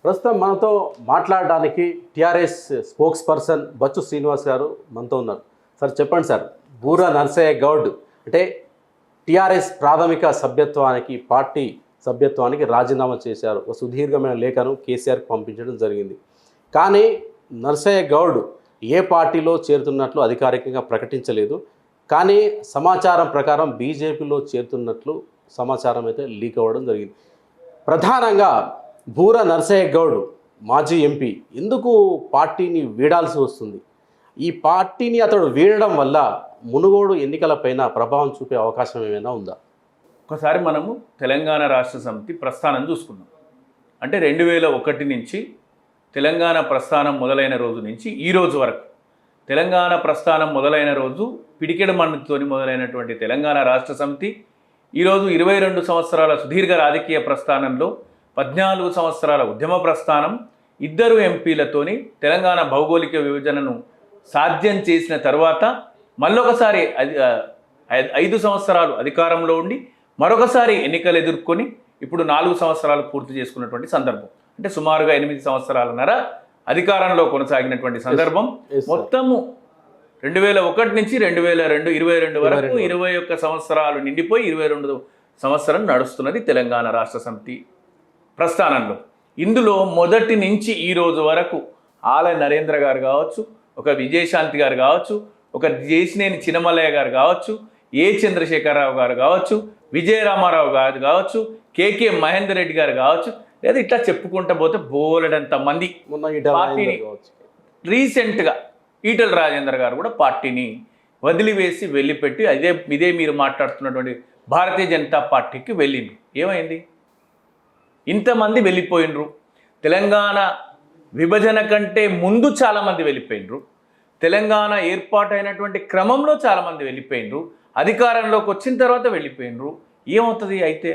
ప్రస్తుతం మనతో మాట్లాడడానికి TRS spokesperson Bachchu Srinivas గారు మనతో ఉన్నారు. సార్ చెప్పండి సార్, బూరా నర్సయ్య గౌడ్ అంటే టీఆర్ఎస్ ప్రాథమిక సభ్యత్వానికి పార్టీ సభ్యత్వానికి రాజీనామా చేశారు. ఒక సుదీర్ఘమైన లేఖను కేసీఆర్కి పంపించడం జరిగింది. కానీ నర్సయ్య గౌడ్ ఏ పార్టీలో చేరుతున్నట్లు అధికారికంగా ప్రకటించలేదు. కానీ సమాచారం ప్రకారం బీజేపీలో చేరుతున్నట్లు సమాచారం అయితే లీక్ అవ్వడం జరిగింది. ప్రధానంగా బూరా నర్సయ్య గౌడ్ మాజీ ఎంపీ ఎందుకు పార్టీని వీడాల్సి వస్తుంది? ఈ పార్టీని అతడు వీడడం వల్ల మునుగోడు ఎన్నికలపైన ప్రభావం చూపే అవకాశం ఏమైనా ఉందా? ఒకసారి మనము తెలంగాణ రాష్ట్ర సమితి ప్రస్థానం చూసుకుందాం. అంటే 2001 నుంచి తెలంగాణ ప్రస్థానం మొదలైన రోజు నుంచి ఈ రోజు వరకు, తెలంగాణ ప్రస్థానం మొదలైన రోజు పిడికెడు మందితో మొదలైనటువంటి తెలంగాణ రాష్ట్ర సమితి ఈరోజు 22 సంవత్సరాల సుదీర్ఘ రాజకీయ ప్రస్థానంలో 14 సంవత్సరాల ఉద్యమ ప్రస్థానం, 2 ఎంపీలతోని తెలంగాణ భౌగోళిక విభజనను సాధ్యం చేసిన తర్వాత మళ్ళొకసారి 5 సంవత్సరాలు అధికారంలో ఉండి మరొకసారి ఎన్నికలు ఎదుర్కొని ఇప్పుడు 4 సంవత్సరాలు పూర్తి చేసుకున్నటువంటి సందర్భం. అంటే సుమారుగా 8 సంవత్సరాలన్నర అధికారంలో కొనసాగినటువంటి సందర్భం. మొత్తము 2001 నుంచి 2002 22 వరకు 21 సంవత్సరాలు నిండిపోయి 22 సంవత్సరం నడుస్తున్నది తెలంగాణ రాష్ట్ర సమితి ప్రస్థానంలో. ఇందులో మొదటి నుంచి ఈ రోజు వరకు ఆల నరేంద్ర గారు కావచ్చు, ఒక విజయశాంతి గారు కావచ్చు, ఒక జేసినేని చినమల్లయ్య గారు కావచ్చు, ఏ చంద్రశేఖరరావు గారు కావచ్చు, విజయరామారావు గారు కావచ్చు, కేకే మహేందర్ రెడ్డి గారు కావచ్చు, లేదా ఇట్లా చెప్పుకుంటూ పోతే బోలెడంత మంది పార్టీని రీసెంట్గా ఈటల రాజేందర్ గారు కూడా పార్టీని వదిలివేసి వెళ్ళిపెట్టి ఇదే మీరు మాట్లాడుతున్నటువంటి భారతీయ జనతా పార్టీకి వెళ్ళిండ్రు. ఏమైంది? ఇంతమంది వెళ్ళిపోయినరు. తెలంగాణ విభజన కంటే ముందు చాలామంది వెళ్ళిపోయినరు. తెలంగాణ ఏర్పాటైనటువంటి క్రమంలో చాలామంది వెళ్ళిపోయినరు. అధికారంలోకి వచ్చిన తర్వాత వెళ్ళిపోయినరు. ఏమవుతుంది? అయితే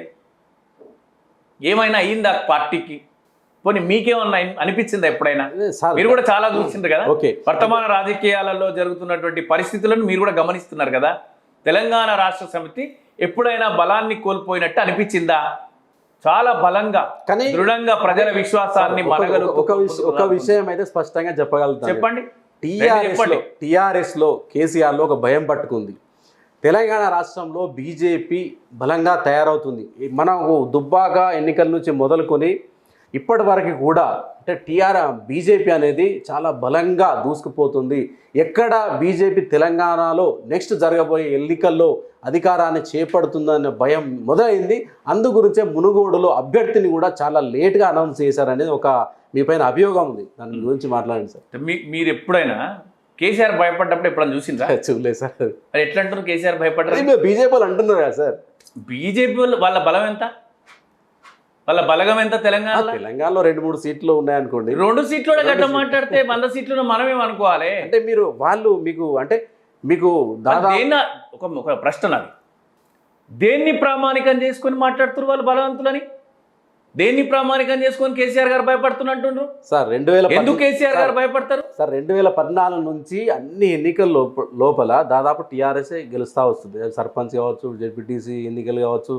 ఏమైనా అయిందా పార్టీకి? పోనీ మీకేమన్నా అనిపించిందా ఎప్పుడైనా? మీరు కూడా చాలా చూసిండ్రు కదా, వర్తమాన రాజకీయాలలో జరుగుతున్నటువంటి పరిస్థితులను మీరు కూడా గమనిస్తున్నారు కదా. తెలంగాణ రాష్ట్ర సమితి ఎప్పుడైనా బలాన్ని కోల్పోయినట్టు అనిపించిందా? చాలా బలంగా దృఢంగా ప్రజల విశ్వాసాన్ని ఒక విషయం అయితే స్పష్టంగా చెప్పగలుగుతాను. చెప్పండి. టీఆర్ఎస్ లో కేసీఆర్ లో ఒక భయం పట్టుకుంది. తెలంగాణ రాష్ట్రంలో బీజేపీ బలంగా తయారవుతుంది. మనం దుబ్బాక ఎన్నికల నుంచి మొదలుకొని ఇప్పటి వరకు కూడా అంటే బీజేపీ అనేది చాలా బలంగా దూసుకుపోతుంది. ఎక్కడ బీజేపీ తెలంగాణలో నెక్స్ట్ జరగబోయే ఎన్నికల్లో అధికారాన్ని చేపడుతుందన్న భయం మొదలైంది. అందు గురించే మునుగోడులో అభ్యర్థిని కూడా చాలా లేట్గా అనౌన్స్ చేశారనేది ఒక మీ పైన అభియోగం ఉంది. దాని గురించి మాట్లాడండి సార్. మీరు ఎప్పుడైనా కేసీఆర్ భయపడ్డప్పుడు ఎప్పుడైనా చూసిందా? చూడలేదు సార్. మరి ఎట్లా అంటారు కేసీఆర్ భయపడ్డారు? బీజేపీ వాళ్ళు అంటున్నారు కదా సార్. బీజేపీ వాళ్ళ బలం ఎంత? వాళ్ళ బలగం ఎంత? తెలంగాణలో 2-3 సీట్లు ఉన్నాయనుకోండి. 2 సీట్లు గట్ట మాట్లాడితే 100 సీట్లు మనమేమనుకోవాలి? అంటే వాళ్ళు మీకు ఒక ప్రశ్న నాది. దేన్ని ప్రామాణికం చేసుకొని మాట్లాడుతున్నారు వాళ్ళు బలవంతులని? దేన్ని ప్రామాణికం చేసుకొని కేసీఆర్ గారు భయపడుతున్నట్టుండ్రు సార్? ఎందుకు కేసీఆర్ గారు భయపడతారు సార్? 2014 నుంచి అన్ని ఎన్నికల లోపల దాదాపు టీఆర్ఎస్ గెలుస్తూ వస్తుంది. సర్పంచ్ కావచ్చు, జెడ్పీటీసీ ఎన్నికలు కావచ్చు,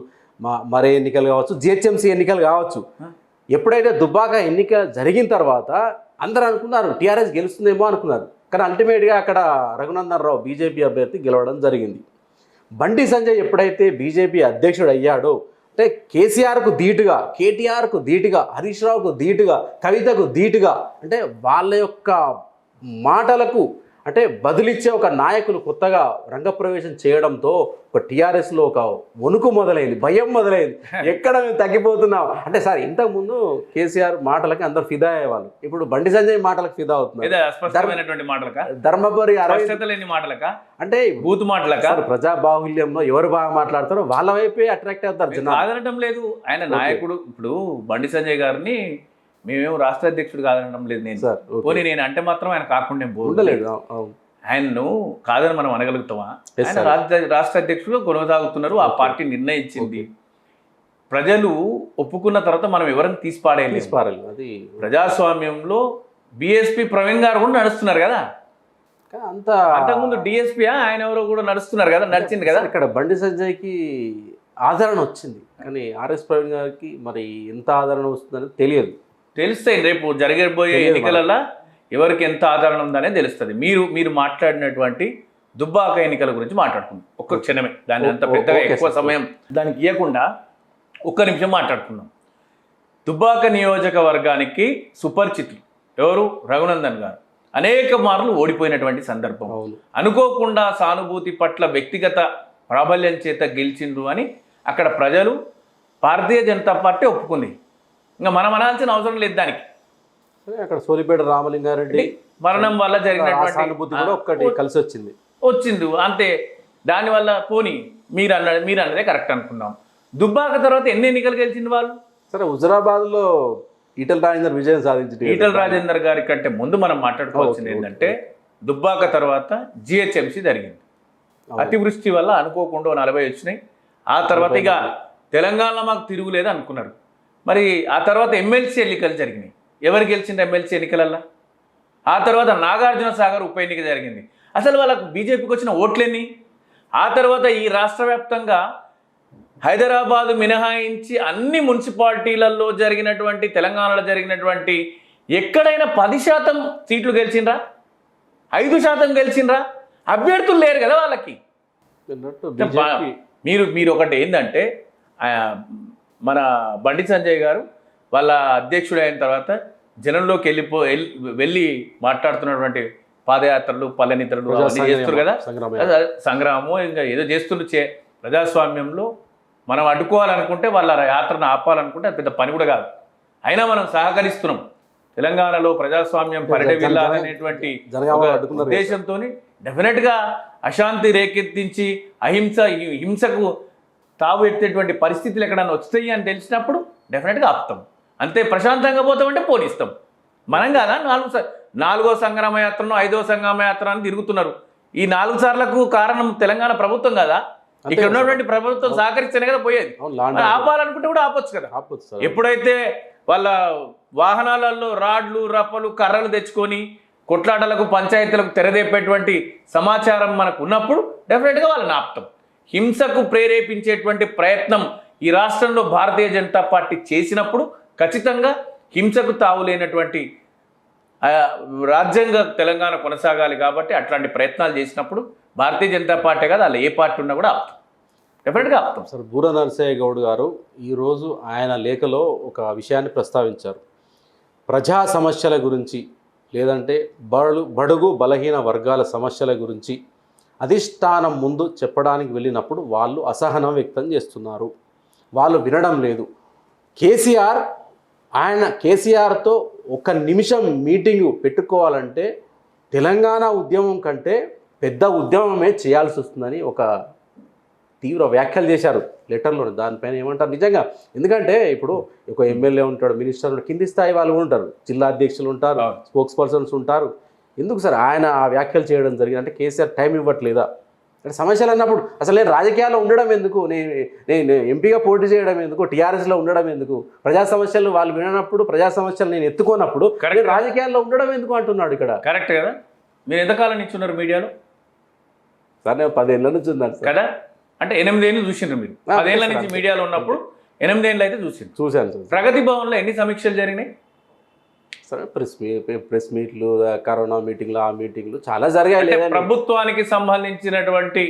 మరే ఎన్నికలు కావచ్చు, జిహెచ్ఎంసీ ఎన్నికలు కావచ్చు. ఎప్పుడైతే దుబ్బాక ఎన్నిక జరిగిన తర్వాత అందరూ అనుకున్నారు టీఆర్ఎస్ గెలుస్తుందేమో అనుకున్నారు. కానీ అల్టిమేట్గా అక్కడ రఘునందన్ రావు బీజేపీ అభ్యర్థి గెలవడం జరిగింది. బండి సంజయ్ ఎప్పుడైతే బీజేపీ అధ్యక్షుడు అయ్యాడో అంటే కేసీఆర్కు ధీటుగా, కేటీఆర్కు ధీటుగా, హరీష్ రావుకు ధీటుగా, కవితకు ధీటుగా అంటే వాళ్ళ యొక్క మాటలకు అంటే బదులిచ్చే ఒక నాయకులు కొత్తగా రంగప్రవేశం చేయడంతో ఒక టీఆర్ఎస్లో ఒక వణుకు మొదలైంది, భయం మొదలైంది. ఎక్కడ మేము తగ్గిపోతున్నాం అంటే సార్, ఇంతకుముందు కేసీఆర్ మాటలకి అందరు ఫిదా అయ్యేవాళ్ళు, ఇప్పుడు బండి సంజయ్ మాటలకు ఫిదా అవుతున్నారు. ధర్మపురి మాటలక అంటే బూత్ మాటలక ప్రజా బాహుల్యంలో ఎవరు బాగా మాట్లాడతారో వాళ్ళ వైపే అట్రాక్ట్ అవుతారు. కాదనటం లేదు ఆయన నాయకుడు. ఇప్పుడు బండి సంజయ్ గారిని మేమేమో రాష్ట్ర అధ్యక్షుడు కాదనడం లేదు నేను. పోనీ నేను అంటే మాత్రం ఆయన కాకుండా ఉండలేదు. ఆయన్ను కాదని మనం అనగలుగుతామా? ఆయన రాష్ట్ర అధ్యక్షుడు కొనసాగుతున్నారు. ఆ పార్టీ నిర్ణయించింది. ప్రజలు ఒప్పుకున్న తర్వాత మనం ఎవరిని తీసిపారేయాలి? అది ప్రజాస్వామ్యంలో బీఎస్పీ ప్రవీణ్ గారు కూడా నడుస్తున్నారు కదా. అంతకుముందు డిఎస్పీ ఆయన ఎవరో కూడా నడుస్తున్నారు కదా, నడిచింది కదా. ఇక్కడ బండి సంజయ్కి ఆదరణ వచ్చింది, కానీ ఆర్ఎస్ ప్రవీణ్ గారికి మరి ఎంత ఆదరణ వస్తుందని తెలియదు. తెలుస్తాయి రేపు జరగబోయే ఎన్నికలలో ఎవరికి ఎంత ఆదరణ ఉందనే తెలుస్తుంది. మీరు మాట్లాడినటువంటి దుబ్బాక ఎన్నికల గురించి మాట్లాడుకుందాం ఒక్క క్షణమే, దాన్ని అంత పెద్దగా ఎక్కువ సమయం దానికి ఇవ్వకుండా ఒక్క నిమిషం మాట్లాడుకుందాం. దుబ్బాక నియోజకవర్గానికి సుపరిచితులు ఎవరు? రఘునందన్ గారు అనేక మార్లు ఓడిపోయినటువంటి సందర్భం. అనుకోకుండా సానుభూతి పట్ల వ్యక్తిగత ప్రాబల్యం చేత గెలిచిండ్రు అని అక్కడ ప్రజలు భారతీయ జనతా పార్టీ ఒప్పుకుంది. ఇంకా మనం అనాల్సిన అవసరం లేదు దానికి. అక్కడ సోలిపేట రామలింగారెడ్డి మరణం వల్ల జరిగినటువంటి కలిసి వచ్చింది అంతే. దానివల్ల పోనీ మీరు అన్నదే కరెక్ట్ అనుకున్నాం. దుబ్బాక తర్వాత ఎన్ని ఎన్నికలు గెలిచింది వాళ్ళు? సరే, హుజరాబాద్లో ఈటల రాజేందర్ విజయం సాధించింది. ఈటల రాజేందర్ గారి కంటే ముందు మనం మాట్లాడుకోవాల్సింది ఏంటంటే దుబ్బాక తర్వాత జిహెచ్ఎంసీ జరిగింది. అతివృష్టి వల్ల అనుకోకుండా 40 వచ్చినాయి. ఆ తర్వాత ఇక తెలంగాణలో మాకు తిరుగులేదు అనుకున్నారు. మరి ఆ తర్వాత ఎమ్మెల్సీ ఎన్నికలు జరిగినాయి. ఎవరు గెలిచింది ఎమ్మెల్సీ ఎన్నికలల్లో? ఆ తర్వాత నాగార్జున సాగర్ ఉప ఎన్నిక జరిగింది. అసలు వాళ్ళకు బీజేపీకి వచ్చిన ఓట్లెన్ని? ఆ తర్వాత ఈ రాష్ట్ర వ్యాప్తంగా హైదరాబాదు మినహాయించి అన్ని మున్సిపాలిటీలలో జరిగినటువంటి తెలంగాణలో జరిగినటువంటి ఎక్కడైనా 10% సీట్లు గెలిచిండ్రా? 5% గెలిచిండ్రా? అభ్యర్థులు లేరు కదా వాళ్ళకి. మీరు ఒకటి ఏంటంటే మన బండి సంజయ్ గారు వాళ్ళ అధ్యక్షుడు అయిన తర్వాత జనంలోకి వెళ్ళి మాట్లాడుతున్నటువంటి పాదయాత్రలు, పల్లెనిత్రలు అవన్నీ చేస్తారు కదా, సంగ్రామం ఇంకా ఏదో చేస్తుండే. ప్రజాస్వామ్యంలో మనం అడ్డుకోవాలనుకుంటే వాళ్ళ యాత్రను ఆపాలనుకుంటే అది పెద్ద పని కూడా కాదు. అయినా మనం సహకరిస్తున్నాం. తెలంగాణలో ప్రజాస్వామ్యం పరిడవిల్లాలనేటువంటి ఉద్దేశంతో డెఫినెట్గా అశాంతి రేకెత్తించి హింసకు తావు ఎత్తేటువంటి పరిస్థితులు ఎక్కడన్నా వస్తాయి అని తెలిసినప్పుడు డెఫినెట్గా ఆపుతాం. అంతే, ప్రశాంతంగా పోతామంటే పోనిస్తాం. మనం కాదా 4వ సంగ్రామ యాత్రను 5వ సంగ్రామ యాత్ర అని తిరుగుతున్నారు. ఈ 4 సార్లకు కారణం తెలంగాణ ప్రభుత్వం కదా. ఇక్కడ ఉన్నటువంటి ప్రభుత్వం సహకరిస్తేనే కదా పోయేది. ఆపాలనుకుంటే కూడా ఆపొచ్చు కదా. ఎప్పుడైతే వాళ్ళ వాహనాలలో రాడ్లు, రప్పలు, కర్రలు తెచ్చుకొని కొట్లాటలకు, పంచాయతీలకు తెరదేపేటువంటి సమాచారం మనకు ఉన్నప్పుడు డెఫినెట్గా వాళ్ళని ఆపుతాం. హింసకు ప్రేరేపించేటువంటి ప్రయత్నం ఈ రాష్ట్రంలో భారతీయ జనతా పార్టీ చేసినప్పుడు ఖచ్చితంగా హింసకు తావులేనటువంటి రాజ్యాంగ తెలంగాణ కొనసాగాలి. కాబట్టి అట్లాంటి ప్రయత్నాలు చేసినప్పుడు భారతీయ జనతా పార్టీ కాదు, అలా ఏ పార్టీ ఉన్నా కూడా ఆపుతాం, డెఫినెట్గా ఆపుతాం. సార్, బూర నరసయ్య గౌడ్ గారు ఈరోజు ఆయన లేఖలో ఒక విషయాన్ని ప్రస్తావించారు. ప్రజా సమస్యల గురించి, లేదంటే బడుగు బలహీన వర్గాల సమస్యల గురించి అధిష్టానం ముందు చెప్పడానికి వెళ్ళినప్పుడు వాళ్ళు అసహనం వ్యక్తం చేస్తున్నారు, వాళ్ళు వినడం లేదు. కేసీఆర్తో 1 నిమిషం మీటింగు పెట్టుకోవాలంటే తెలంగాణ ఉద్యమం కంటే పెద్ద ఉద్యమమే చేయాల్సి వస్తుందని ఒక తీవ్ర వ్యాఖ్యలు చేశారు లెటర్లో. దానిపైన ఏమంటారు నిజంగా? ఎందుకంటే ఇప్పుడు ఒక ఎమ్మెల్యే ఉంటాడు, మినిస్టర్ ఉంటాడు, కింది స్థాయి వాళ్ళు ఉంటారు, జిల్లా అధ్యక్షులు ఉంటారు, స్పోక్స్ పర్సన్స్ ఉంటారు. ఎందుకు సార్ ఆయన ఆ వ్యాఖ్యలు చేయడం జరిగింది? అంటే కేసీఆర్ టైం ఇవ్వట్లేదా? అంటే సమస్యలు అన్నప్పుడు అసలు నేను రాజకీయాల్లో ఉండడం ఎందుకు, నేను ఎంపీగా పోటీ చేయడం ఎందుకు, టీఆర్ఎస్లో ఉండడం ఎందుకు, ప్రజా సమస్యలు వాళ్ళు వినప్పుడు, ప్రజా సమస్యలు నేను ఎత్తుకోనప్పుడు రాజకీయాల్లో ఉండడం ఎందుకు అంటున్నాడు ఇక్కడ. కరెక్ట్ కదా? మీరు ఎంతకాలం నుంచి ఉన్నారు మీడియాలో? సార్, నేను 10 ఏళ్ళ నుంచి ఉన్నాను కదా. అంటే 8 ఏళ్ళు చూసిండ్రు మీరు. 10 ఏళ్ళ నుంచి మీడియాలో ఉన్నప్పుడు 8 ఏళ్ళు అయితే చూశాను. ప్రగతి భవన్లో ఎన్ని సమీక్షలు జరిగినాయి? సరే, ప్రెస్ మీట్లు, కరోనా మీటింగ్లు, ఆ మీటింగ్లు చాలా జరిగాయి. ప్రభుత్వానికి సంబంధించినటువంటి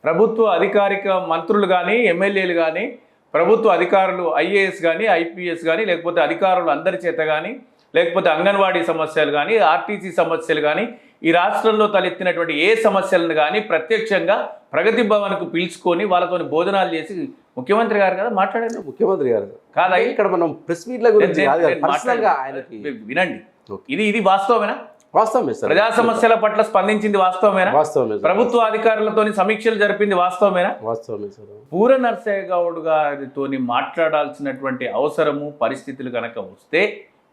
ప్రభుత్వ అధికారిక మంత్రులు కానీ, ఎమ్మెల్యేలు కానీ, ప్రభుత్వ అధికారులు ఐఏఎస్ కానీ, ఐపీఎస్ కానీ, లేకపోతే అధికారులు అందరి చేత కానీ, లేకపోతే అంగన్వాడీ సమస్యలు కానీ, ఆర్టీసీ సమస్యలు కానీ, ఈ రాష్ట్రంలో తలెత్తినటువంటి ఏ సమస్యలను కానీ ప్రత్యక్షంగా ప్రగతి భవన్కు పిలుచుకొని వాళ్ళతో భోజనాలు చేసి ముఖ్యమంత్రి గారు కదా మాట్లాడారు. ముఖ్యమంత్రి గారు కాదా? ఇక్కడ మనం ప్రెస్ మీట్ల గురించి వినండి. ఇది వాస్తవమేనా? వాస్తవమే సార్. ప్రజా సమస్యల పట్ల స్పందించింది వాస్తవమేనా? వాస్తవమే. ప్రభుత్వ అధికారులతో సమీక్షలు జరిపింది వాస్తవమేనా? వాస్తవమే సార్. బూర నరసయ్య గౌడ్ గారితో మాట్లాడాల్సినటువంటి అవసరము, పరిస్థితులు కనుక వస్తే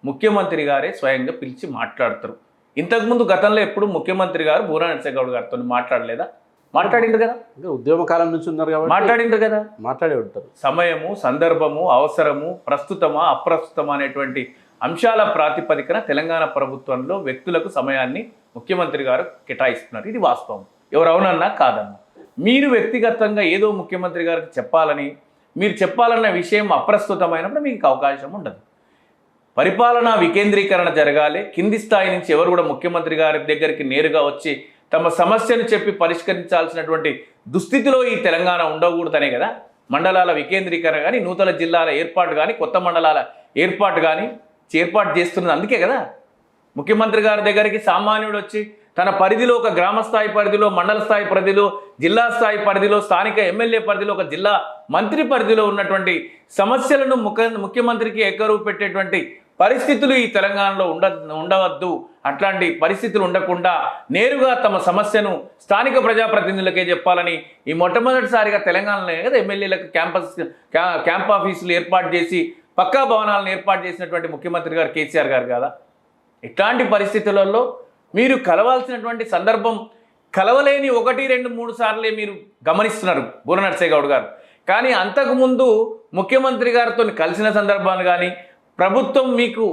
ముఖ్యమంత్రి గారే స్వయంగా పిలిచి మాట్లాడతారు. ఇంతకుముందు గతంలో ఎప్పుడు ముఖ్యమంత్రి గారు బూర నరసయ్య గౌడ్ గారితో మాట్లాడలేదా? మాట్లాడిండ్రు కదా. ఉద్యమ కాలం నుంచి ఉన్నారు కాబట్టి మాట్లాడిండ్రు కదా. మాట్లాడే ఉంటారు. సమయము, సందర్భము, అవసరము, ప్రస్తుతమా అప్రస్తుతమా అనేటువంటి అంశాల ప్రాతిపదికన తెలంగాణ ప్రభుత్వంలో వ్యక్తులకు సమయాన్ని ముఖ్యమంత్రి గారు కేటాయిస్తున్నారు. ఇది వాస్తవం. ఎవరు అవునన్నా కాదన్నా. మీరు వ్యక్తిగతంగా ఏదో ముఖ్యమంత్రి గారికి చెప్పాలని, మీరు చెప్పాలన్న విషయం అప్రస్తుతమైనప్పుడు మీకు అవకాశం ఉండదు. పరిపాలనా వికేంద్రీకరణ జరగాలి, కింది స్థాయి నుంచి ఎవరు కూడా ముఖ్యమంత్రి గారి దగ్గరికి నేరుగా వచ్చి తమ సమస్యను చెప్పి పరిష్కరించాల్సినటువంటి దుస్థితిలో ఈ తెలంగాణ ఉండకూడదనే కదా మండలాల వికేంద్రీకరణ కానీ, నూతన జిల్లాల ఏర్పాటు కానీ, కొత్త మండలాల ఏర్పాటు కానీ ఏర్పాటు చేస్తున్నది. అందుకే కదా ముఖ్యమంత్రి గారి దగ్గరికి సామాన్యుడు వచ్చి తన పరిధిలో ఒక గ్రామ స్థాయి పరిధిలో, మండల స్థాయి పరిధిలో, జిల్లా స్థాయి పరిధిలో, స్థానిక ఎమ్మెల్యే పరిధిలో, ఒక జిల్లా మంత్రి పరిధిలో ఉన్నటువంటి సమస్యలను ముఖ్యమంత్రికి ఎక్కరు పెట్టేటువంటి పరిస్థితులు ఈ తెలంగాణలో ఉండవద్దు. అట్లాంటి పరిస్థితులు ఉండకుండా నేరుగా తమ సమస్యను స్థానిక ప్రజాప్రతినిధులకే చెప్పాలని ఈ మొట్టమొదటిసారిగా తెలంగాణలో కదా ఎమ్మెల్యేలకు క్యాంప్ ఆఫీసులు ఏర్పాటు చేసి పక్కా భవనాలను ఏర్పాటు చేసినటువంటి ముఖ్యమంత్రి గారు కేసీఆర్ గారు కదా. ఇట్లాంటి పరిస్థితులలో మీరు కలవాల్సినటువంటి సందర్భం కలవలేని 1, 2, 3 సార్లే మీరు గమనిస్తున్నారు బూర నర్సయ్య గౌడ్ గారు. కానీ అంతకుముందు ముఖ్యమంత్రి గారితో కలిసిన సందర్భాలు కానీ, ప్రభుత్వం మీకు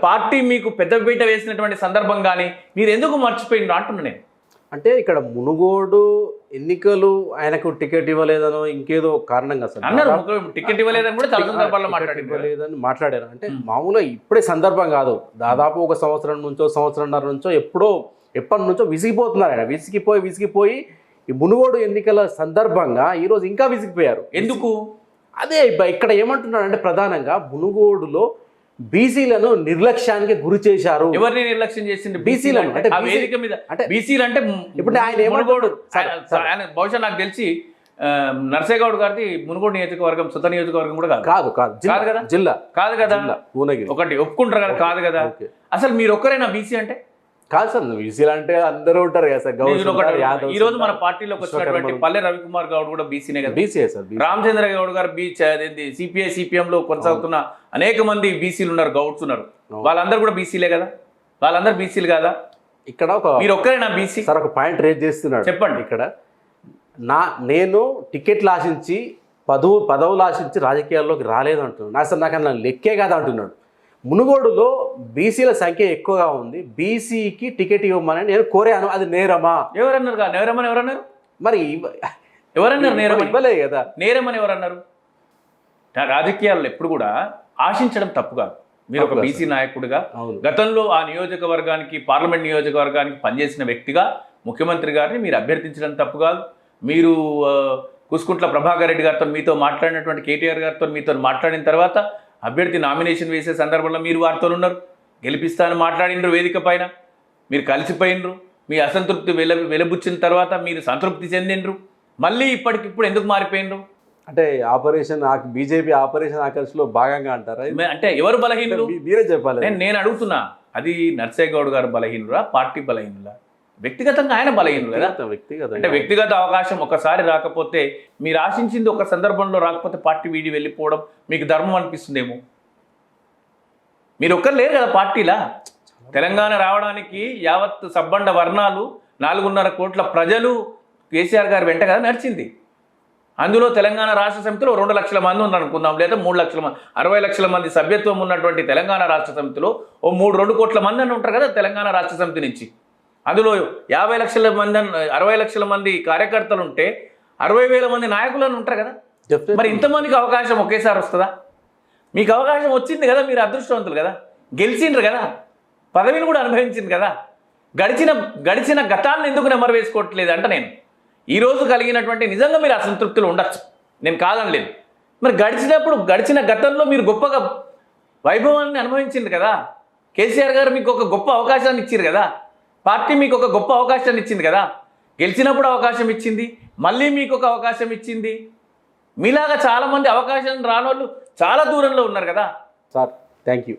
పార్టీ మీకు పెద్దపీట వేసినటువంటి సందర్భం కానీ మీరు ఎందుకు మర్చిపోయిండ్రు అంటున్నా నేను. అంటే ఇక్కడ మునుగోడు ఎన్నికలు ఆయనకు టికెట్ ఇవ్వలేదనో ఇంకేదో కారణంగా సార్ అన్నారు. టికెట్ ఇవ్వలేదని కూడా చాలా సందర్భాల్లో ఇవ్వలేదని మాట్లాడారు. అంటే మామూలుగా ఇప్పుడే సందర్భం కాదు, దాదాపు 1 సంవత్సరం నుంచో సంవత్సరంన్నర నుంచో ఎప్పటి నుంచో విసిగిపోతున్నారు ఆయన. విసిగిపోయి ఈ మునుగోడు ఎన్నికల సందర్భంగా ఈరోజు ఇంకా విసిగిపోయారు. ఎందుకు? అదే ఇక్కడ ఏమంటున్నాడు అంటే ప్రధానంగా మునుగోడులో బీసీలను నిర్లక్ష్యానికి గురి చేశారు. ఎవరిని నిర్లక్ష్యం చేసింది? బీసీలను. అంటే ఆ వేదిక మీద అంటే బీసీలు అంటే ఇప్పుడు ఆయన ఏమనుకోడు, బహుశా నాకు తెలిసి నర్సయ్య గౌడ్ గారిది మునుగోడు నియోజకవర్గం సొంత నియోజకవర్గం కూడా కాదు కదా, జిల్లా కాదు కదా, భువనగిరి. ఒకటి ఒప్పుకుంటారు కదా, కాదు కదా. అసలు మీరు ఒక్కరేనా బీసీ అంటే? కాదు సార్, బీసీలు అంటే అందరూ ఉంటారు కదా సార్. ఈ రోజు మన పార్టీలోకి వచ్చినటువంటి పల్లె రవికుమార్ గౌడ్ కూడా బీసీనే కదా. BC sir. రామచంద్ర గౌడ్ గారు సిపిఐ సిపిఎం లో కొనసాగుతున్న అనేక మంది బీసీలు ఉన్నారు, గౌడ్స్ ఉన్నారు. వాళ్ళందరూ కూడా బీసీలే కదా, వాళ్ళందరూ బీసీలు కదా. ఇక్కడ మీరు ఒక్కరేనా బీసీ? సార్ ఒక పాయింట్ రేజ్ చేస్తున్నాడు. చెప్పండి. ఇక్కడ నేను టికెట్లు ఆశించి పదవులు ఆశించి రాజకీయాల్లోకి రాలేదు అంటున్నాడు. అసలు నాకు అన్న లెక్కే కదా అంటున్నాడు. మునుగోడులో బీసీల సంఖ్య ఎక్కువగా ఉంది, బీసీకి టికెట్ ఇవ్వమని నేను కోరాను, అది నేరమా? ఎవరన్నారు? నేరమని ఎవరన్నారు? మరి ఎవరన్నారు? నేరం ఇవ్వలేదు కదా. నేరమని ఎవరన్నారు? రాజకీయాల్లో ఎప్పుడు కూడా ఆశించడం తప్పు కాదు. మీరు ఒక బీసీ నాయకుడిగా గతంలో ఆ నియోజకవర్గానికి, పార్లమెంట్ నియోజకవర్గానికి పనిచేసిన వ్యక్తిగా ముఖ్యమంత్రి గారిని మీరు అభ్యర్థించడం తప్పు కాదు. మీరు కుస్కుంట్ల ప్రభాకర్ రెడ్డి గారితో మీతో మాట్లాడినటువంటి కేటీఆర్ గారితో మీతో మాట్లాడిన తర్వాత అభ్యర్థి నామినేషన్ వేసే సందర్భంలో మీరు వారితో ఉన్నారు, గెలిపిస్తానని మాట్లాడినరు వేదిక పైన, మీరు కలిసిపోయినరు. మీ అసంతృప్తి వెలబుచ్చిన తర్వాత మీరు సంతృప్తి చెందినరు. మళ్ళీ ఇప్పటికిప్పుడు ఎందుకు మారిపోయినరు? అంటే ఆపరేషన్ బీజేపీ ఆపరేషన్ ఆకర్షలో భాగంగా అంటారా? అంటే ఎవరు బలహీనులు? మీరే చెప్పాలి. నేను అడుగుతున్నా, అది నర్సయ్య గౌడ్ గారు బలహీనురా, పార్టీ బలహీనులా? వ్యక్తిగతంగా ఆయన బలహీనులు కదా. అంటే వ్యక్తిగత అవకాశం ఒకసారి రాకపోతే, మీరు ఆశించింది ఒక సందర్భంలో రాకపోతే పార్టీ వీడి వెళ్ళిపోవడం మీకు ధర్మం అనిపిస్తుందేమో. మీరు ఒక్కరు లేరు కదా పార్టీలా. తెలంగాణ రావడానికి యావత్ సబ్బండ వర్ణాలు 4.5 కోట్ల ప్రజలు కేసీఆర్ గారు వెంట కదా నడిచింది. అందులో తెలంగాణ రాష్ట్ర సమితిలో 2 లక్షల మంది ఉన్నారు అనుకుందాం, లేదా 3 లక్షల మంది, 60 లక్షల మంది సభ్యత్వం ఉన్నటువంటి తెలంగాణ రాష్ట్ర సమితిలో 2 కోట్ల మంది అని ఉంటారు కదా తెలంగాణ రాష్ట్ర సమితి నుంచి. అందులో 50 లక్షల మంది, 60 లక్షల మంది కార్యకర్తలు ఉంటే 60,000 మంది నాయకులను ఉంటారు కదా. మరి ఇంతమందికి అవకాశం ఒకేసారి వస్తుందా? మీకు అవకాశం వచ్చింది కదా, మీరు అదృష్టవంతులు కదా, గెలిచిండ్రు కదా, పదవిని కూడా అనుభవించింది కదా. గడిచిన గతాలను ఎందుకు నెమరు వేసుకోవట్లేదు అంటే నేను ఈరోజు కలిగినటువంటి నిజంగా మీరు అసంతృప్తులు ఉండొచ్చు, నేను కాదనలేదు. మరి గడిచిన గతంలో మీరు గొప్పగా వైభవాన్ని అనుభవించింది కదా. కేసీఆర్ గారు మీకు ఒక గొప్ప అవకాశాన్ని ఇచ్చారు కదా, పార్టీ మీకు ఒక గొప్ప అవకాశాన్ని ఇచ్చింది కదా, గెలిచినప్పుడు అవకాశం ఇచ్చింది, మళ్ళీ మీకు ఒక అవకాశం ఇచ్చింది. మీలాగా చాలామంది అవకాశం రానోళ్ళు చాలా దూరంలో ఉన్నారు కదా. Sir thank you.